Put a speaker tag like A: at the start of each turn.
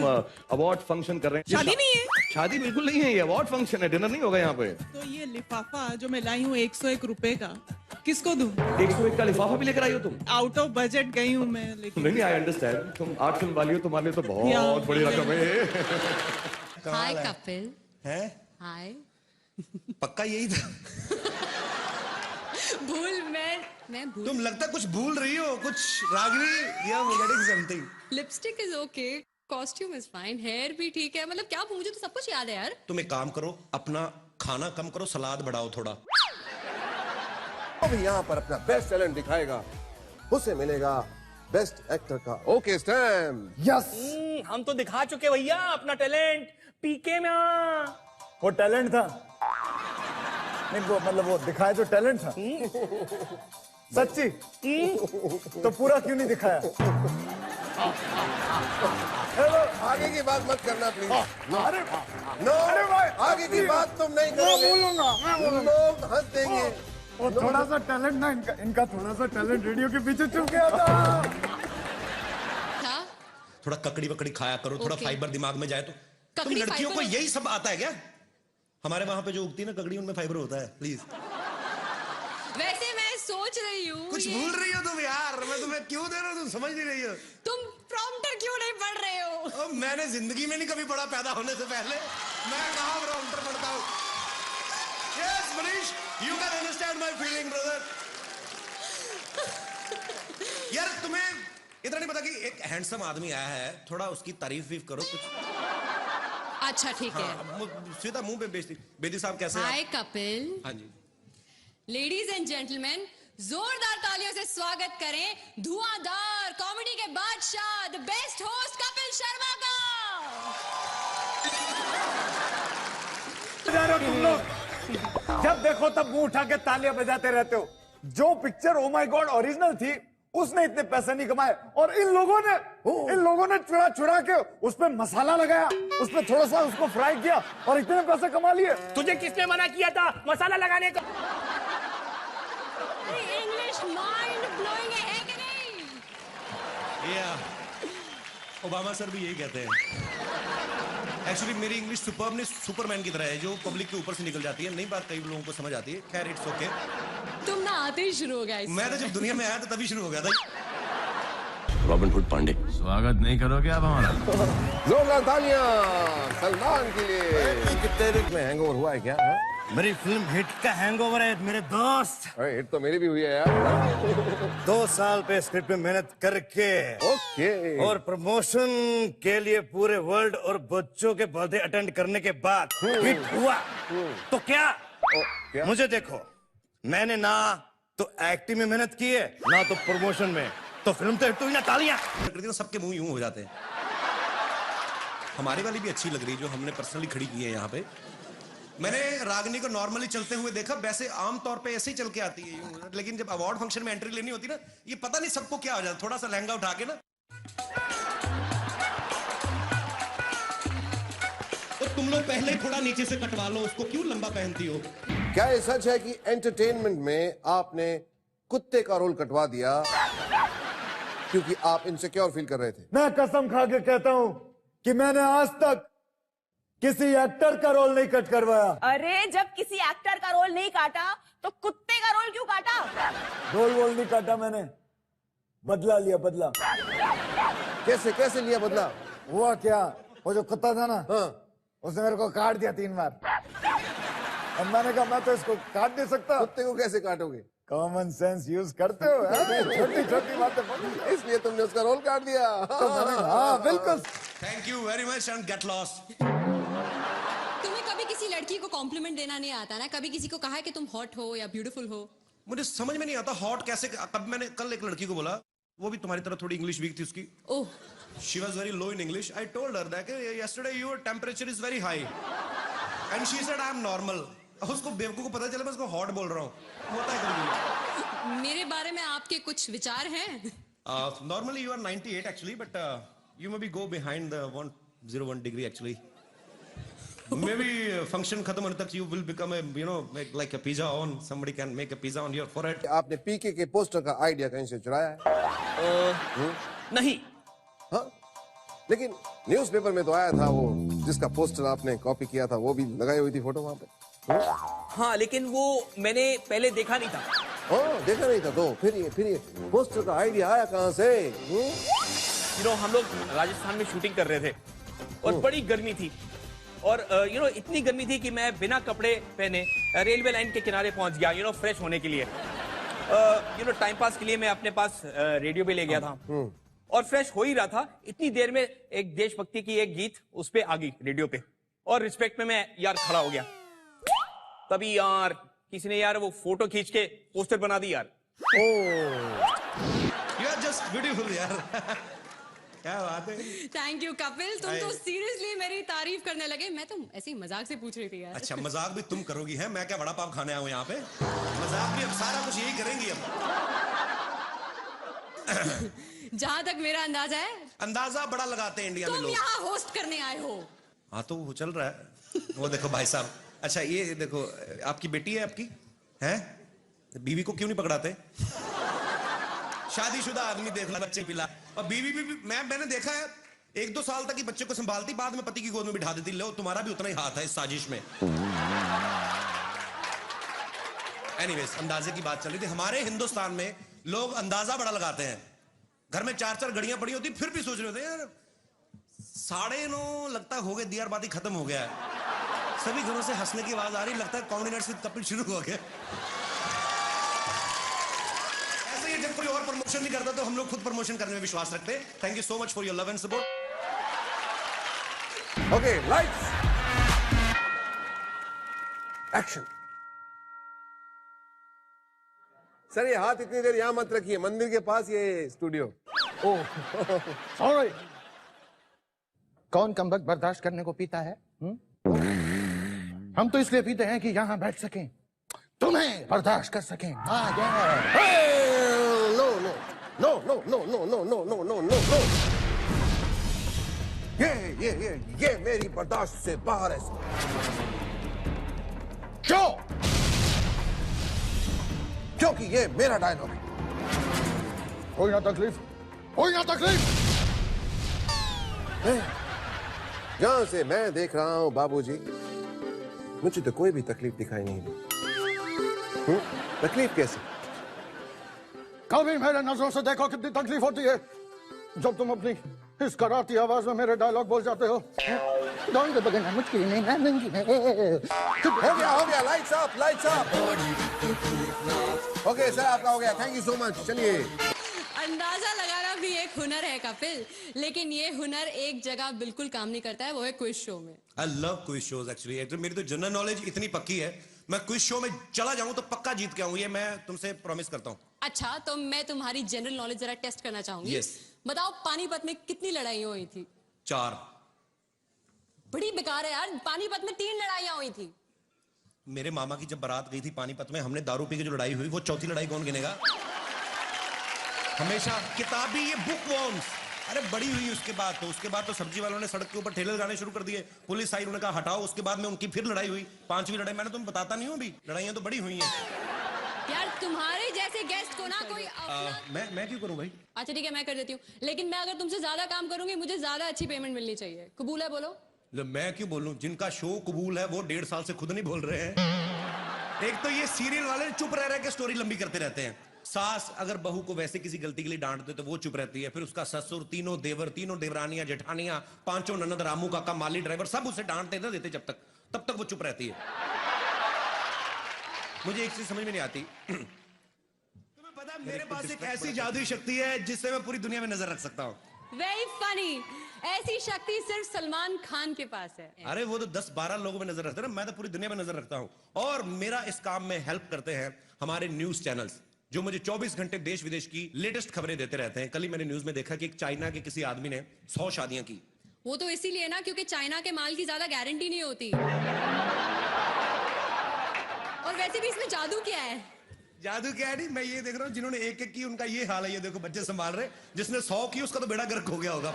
A: Award function कर रहे हैं।
B: शादी नहीं है?
A: शादी बिल्कुल नहीं है, ये अवार्ड फंक्शन है, डिनर नहीं होगा यहाँ पे।
B: तो ये लिफाफा जो मैं लाई हूँ 101 रुपए का, किसको दूं?
A: 101 का लिफाफा भी लेकर आई हो तुम?
B: आउट ऑफ बजट गई हूँ मैं, लेकिन
A: नहीं, आई अंडरस्टैंड, तुम आर्ट फिल्म वाली हो, तुम्हारे लिए तो बहुत बड़ी रकम है।
C: हाय कपिल।
D: है
C: हाय।
D: पक्का यही था?
C: मैं भूल।
D: तुम लगता कुछ भूल रही हो, कुछ रागिनी या getting something.
C: Lipstick is okay, costume is fine, hair भी ठीक है, मतलब क्या मुझे तो सब कुछ याद है यार।
D: तुम एक काम करो, अपना खाना कम करो, सलाद बढ़ाओ थोड़ा।
E: अभी यहाँ पर अपना बेस्ट टैलेंट दिखाएगा, उसे मिलेगा बेस्ट एक्टर का ओके स्टैम्प।
F: यस,
G: हम तो दिखा चुके भैया अपना टैलेंट पीके में।
F: वो टैलेंट था नहीं, वो मतलब वो दिखाया जो टैलेंट था। सच्ची तो पूरा क्यों नहीं दिखाया?
E: हेलो, आगे की बात मत करना प्लीज।
F: अरे
E: नो, आगे की बात तुम नहीं करोगे, लोग हंस देंगे।
F: वो थोड़ा सा टैलेंट ना, इनका थोड़ा सा टैलेंट रेडियो के पीछे चुप गया था।
C: क्या?
D: थोड़ा ककड़ी वकड़ी खाया करो, थोड़ा
C: Okay.
D: फाइबर दिमाग में जाए तो। तुम
C: ककड़ी
D: लड़कियों को
C: फाइबर?
D: यही सब आता है क्या? हमारे वहां पे जो उगती है ना ककड़ी, उनमें फाइबर होता है। प्लीज
C: वैसे मैं सोच रही हूँ
D: कुछ भूल रही हो तुम यार, मैं तुम्हें क्यों दे रहा हूँ, तुम समझ नहीं रही हो।
C: तुम प्रॉम्प्टर क्यों नहीं पढ़ रहे हो?
D: अब मैंने जिंदगी में नहीं कभी पढ़ा, पैदा होने से पहले। मैं कहाँ प्रॉम्प्टर पढ़ता हूँ। Yes Manish, you can understand my feeling brother. यार तुम्हें इतना नहीं पता कि एक हैंडसम आदमी आया है, थोड़ा उसकी तारीफ भी करो कुछ।
C: अच्छा ठीक है।
D: हाँ, सीधा मुंह पे बेइज्जती। बेदी साहब कैसे हैं आप?
C: हाय कपिल।
D: हाँ जी।
C: लेडीज एंड जेंटलमैन, जोरदार तालियों से स्वागत करें धुआंधार कॉमेडी के बादशाह, the best host Kapil Sharma का।
F: जा रहे हो तुम लोग, जब देखो तब मुंह उठा के तालियां बजाते रहते हो। जो picture oh my God original थी, उसने इतने पैसे नहीं कमाए, और इन लोगों ने चुरा चुरा के उस पे मसाला लगाया, उस पे थोड़ा सा उसको फ्राई किया और इतने पैसे कमा लिए।
G: तुझे किसने मना किया था मसाला लगाने का?
C: इंग्लिश माइंड ब्लोइंग है कि नहीं?
D: ओबामा सर भी यही कहते हैं। एक्चुअली मेरी इंग्लिश सुपर्ब नहीं, सुपरमैन की तरह है, जो पब्लिक के ऊपर से निकल जाती है। नई बात कई लोगों को समझ आती है। खैर इट्स ओके।
C: तुम ना आते ही शुरू हो गया इससे।
D: मैं तो जब दुनिया में आया था तभी शुरू हो गया था।
A: रॉबिनहुड पांडे,
H: स्वागत नहीं करोगे आप हमारा?
E: जोरदार तालियां सलमान के लिए। कितने दिन में हैंगओवर हुआ है क्या?
F: मेरी फिल्म हिट का हैंगओवर है मेरे दोस्त।
E: अरे हिट तो मेरी भी हुई है यार।
F: 2 साल पे स्क्रिप्ट पे मेहनत करके
E: ओके।
F: और प्रमोशन के लिए पूरे वर्ल्ड और बच्चों के बर्थडे अटेंड करने के बाद हिट हुआ। तो क्या
E: क्या?
F: मुझे देखो, मैंने ना तो एक्टिंग में मेहनत की है, ना तो प्रमोशन में, तो फिल्म तो हिट हुई ना। तालियां।
D: प्रकृति में सबके मुंह यूं हो जाते हैं। हमारी वाली भी अच्छी लग रही है, जो हमने पर्सनली खड़ी की है यहाँ पे। मैंने रागिनी को नॉर्मली चलते हुए देखा, वैसे आम तौर पे ऐसे ही चल के आती है यूं, लेकिन जब अवार्ड फंक्शन में एंट्री लेनी होती ना, ये पता नहीं सबको क्या हो जाता, थोड़ा सा लहंगा उठा के ना, तो तुम लोग पहले ही थोड़ा नीचे से कटवा लो उसको, क्यों लंबा पहनती हो?
E: क्या ये सच है कि एंटरटेनमेंट में आपने कुत्ते का रोल कटवा दिया क्योंकि आप इनसिक्योर फील कर रहे थे?
F: मैं कसम खा के कहता हूं कि मैंने आज तक किसी एक्टर का रोल नहीं कट करवाया।
I: अरे जब किसी एक्टर का रोल नहीं काटा तो कुत्ते का रोल क्यों काटा?
F: रोल नहीं काटा मैंने, बदला लिया, बदला।
E: कैसे कैसे लिया बदला?
F: हुआ क्या, वो जो कुत्ता था ना,
E: हाँ।
F: उसने मेरे को काट दिया 3 बार। अब मैंने कहा मैं तो इसको काट नहीं सकता।
E: कुत्ते को कैसे काटोगे?
F: कॉमन सेंस यूज करते हो, छोटी छोटी बातें,
E: इसलिए तुमने उसका रोल काट दिया।
F: तो मैंने, हाँ बिल्कुल।
D: Thank you very much and get lost.
C: तुम्हें कभी किसी लड़की को कॉम्प्लीमेंट देना नहीं आता ना? कभी किसी को कहा है कि तुम हॉट हो या ब्यूटीफुल हो?
D: मुझे समझ में नहीं आता हॉट कैसे। कब मैंने कल एक लड़की को बोला, वो भी तुम्हारी तरह थोड़ी इंग्लिश वीक थी उसकी।
C: ओह,
D: She was very low in English. I told her that yesterday your temperature is very high, and she said I am normal. उसको बेवकूफ को पता चला मैं उसको हॉट बोल रहा हूँ। होता है कभी।
C: मेरे बारे में आपके कुछ विचार हैं?
D: Normally you are 98 actually, but you maybe go behind the 101 degree actually. Maybe function खत्म होने तक you will become a like a pizza on. Somebody can make a pizza on your forehead.
E: आपने पीके के पोस्टर का idea कहीं से चुराया है?
G: नहीं।
E: हाँ? लेकिन न्यूज़पेपर में तो आया था वो जिसका पोस्टर आपने कॉपी किया था, वो भी लगाई हुई थी फोटो वहां पे।
G: हाँ, लेकिन वो मैंने पहले देखा नहीं था।
E: देखा नहीं था तो फिर ये पोस्टर का आइडिया आया कहां से?
G: हम लोग राजस्थान में शूटिंग कर रहे थे और बड़ी गर्मी थी और इतनी गर्मी थी कि मैं बिना कपड़े पहने रेलवे लाइन के किनारे पहुंच गया फ्रेश होने के लिए। टाइम पास के लिए मैं अपने पास रेडियो भी ले गया था और फ्रेश हो ही रहा था। इतनी देर में एक देशभक्ति की एक गीत उस पे आ गई रेडियो पे और रिस्पेक्ट में मैं यार खड़ा हो गया। तभी यार किसी ने यार वो फोटो खींच के पोस्टर बना दी यार।
D: यू आर जस्ट ब्यूटीफुल यार। क्या बात है।
C: थैंक यू कपिल, तुम तो सीरियसली मेरी तारीफ करने लगे। मैं तो ऐसे ही मजाक से पूछ रही थी यार।
D: अच्छा, मजाक भी तुम करोगी है? मैं क्या बड़ा पाव खाने आया हूं यहाँ पे? मजाक भी अब सारा कुछ यही करेंगी अब।
C: जहां तक मेरा अंदाजा है,
D: अंदाजा बड़ा लगाते हैं इंडिया में
C: तुम
D: लोग।
C: यहाँ होस्ट करने आए हो।
D: हाँ तो वो चल रहा है। वो देखो भाई साहब, अच्छा ये देखो, आपकी बेटी है आपकी है? बीवी को क्यों नहीं पकड़ाते? शादीशुदा आदमी देख ला, बच्चे पिला, और बीवी भी मैंने देखा है 1-2 साल तक ही बच्चे को संभालती, बाद में पति की गोद में बिठा देती। लो तुम्हारा भी उतना ही हाथ है इस साजिश में। एनीवेज, अंदाजे की बात चल रही थी। हमारे हिंदुस्तान में लोग अंदाजा बड़ा लगाते हैं। घर में 4-4 घड़ियां पड़ी होती, फिर भी सोच रहे होते हैं यार 9:30 लगता हो गए, दियार बाती खत्म हो गया है। सभी घरों से हंसने की आवाज आ रही, लगता है कॉमेडी नाइट्स विद कपिल शुरू हो गया। ऐसे ही जब कोई और प्रमोशन नहीं करता तो हम लोग खुद प्रमोशन करने में विश्वास रखते हैं। Thank you so much for your love and support.
E: Okay, lights, action. Sir ये हाथ इतनी देर यहां मत रखिए, मंदिर के पास ये स्टूडियो।
J: Oh sorry. कौन कमबख्त बर्दाश्त करने को पीता है? हम तो इसलिए पीते हैं कि यहां बैठ सकें, तुम्हें बर्दाश्त कर सकें। No no no no no no no no no no no no no, ये मेरी बर्दाश्त से बाहर है। क्यों? क्योंकि ये मेरा डायलॉग है। कोई ना तकलीफ, कोई ना तकलीफ।
E: जहां से मैं देख रहा हूं बाबूजी, मुझे तो कोई भी तकलीफ दिखाई नहीं दी। तकलीफ कैसे?
J: कभी मेरे नजरों से देखो कितनी तकलीफ होती है जब तुम अपनी इस कराती आवाज में मेरे डायलॉग बोल जाते हो। दौड़ बगना मुश्किल नहीं है।
E: हो गया, lights up, lights up. Okay sir, आपका हो गया, थैंक यू सो मच। चलिए,
C: अंदाजा लगाना भी एक हुनर है कपिल, लेकिन ये हुनर एक जगह बिल्कुल काम नहीं करता है, वो है क्विज शो में।
D: I love quiz shows actually. मेरी तो जनरल नॉलेज इतनी पक्की है, मैं क्विज शो में चला जाऊं तो पक्का जीत के आऊं, ये मैं तुमसे प्रॉमिस करता हूं।
C: अच्छा, तो मैं तुम्हारी जनरल नॉलेज जरा टेस्ट करना चाहूंगी।
D: Yes.
C: बताओ, पानीपत में कितनी लड़ाइयां हुई थी?
D: 4।
C: बड़ी बेकार है यार, पानीपत में 3 लड़ाइयां हुई थी।
D: मेरे मामा की जब बारात गई थी पानीपत में, हमने दारू पी के जो लड़ाई हुई, वो चौथी लड़ाई कौन गिनेगा? हमेशा किताबी ये बुक वॉर्म्स। अरे बड़ी हुई उसके बाद तो सब्जी वालों ने सड़क के ऊपर ठेले लगाने शुरू कर दिए, पुलिस आई, उन्होंने कहा हटाओ। उसके बाद में उनकी फिर लड़ाई हुई, 5वीं लड़ाई। मैंने तुम्हें बताता नहीं हूं अभी, लड़ाइयां तो बड़ी हुई हैं
C: यार। तुम्हारे जैसे गेस्ट को ना कोई
D: मैं क्यों करूं भाई?
C: अच्छा ठीक है, मैं कर देती हूँ, लेकिन मैं अगर तुमसे ज्यादा काम करूंगी, मुझे ज्यादा अच्छी पेमेंट मिलनी चाहिए। कबूल है? बोलो।
D: मैं क्यों बोलूं? जिनका शो कबूल है वो 1.5 साल से खुद नहीं बोल रहे हैं। एक तो ये सीरियल वाले चुप रह के स्टोरी लंबी करते रहते हैं। सास अगर बहू को वैसे किसी गलती के लिए डांट दे तो वो चुप रहती है, फिर उसका ससुर, तीनों देवर, तीनों देवरानियां, जेठानियां, 5 ननद, रामू काका, माली ड्राइवर, सब उसे डांटते ना देते तब तक वो चुप रहती है। मुझे एक चीज समझ में नहीं आती। तुम्हें पता है मेरे पास एक ऐसी जादुई शक्ति है जिससे मैं पूरी दुनिया में नजर रख सकता हूँ।
C: Very funny. ऐसी शक्ति सिर्फ सलमान खान के पास है।
D: अरे वो तो 10-12 लोगों में नजर रखते हैं, मैं तो पूरी दुनिया में नजर रखता हूँ। और मेरा इस काम में हेल्प करते हैं हमारे न्यूज चैनल्स, जो मुझे 24 घंटे देश विदेश की लेटेस्ट खबरें देते रहते हैं। कल ही मैंने न्यूज में देखा कि एक चाइना के किसी आदमी ने 100 शादियां की।
C: वो तो इसीलिए ना, क्योंकि चाइना के माल की ज्यादा गारंटी नहीं होती। और वैसे भी इसमें जादू क्या है?
D: जादू क्या है? नहीं, मैं ये देख रहा हूँ जिन्होंने 1-1 की, उनका ये हाल है। ये देखो बच्चे संभाल रहे, जिसने 100 की उसका तो बेड़ा गर्क हो गया होगा।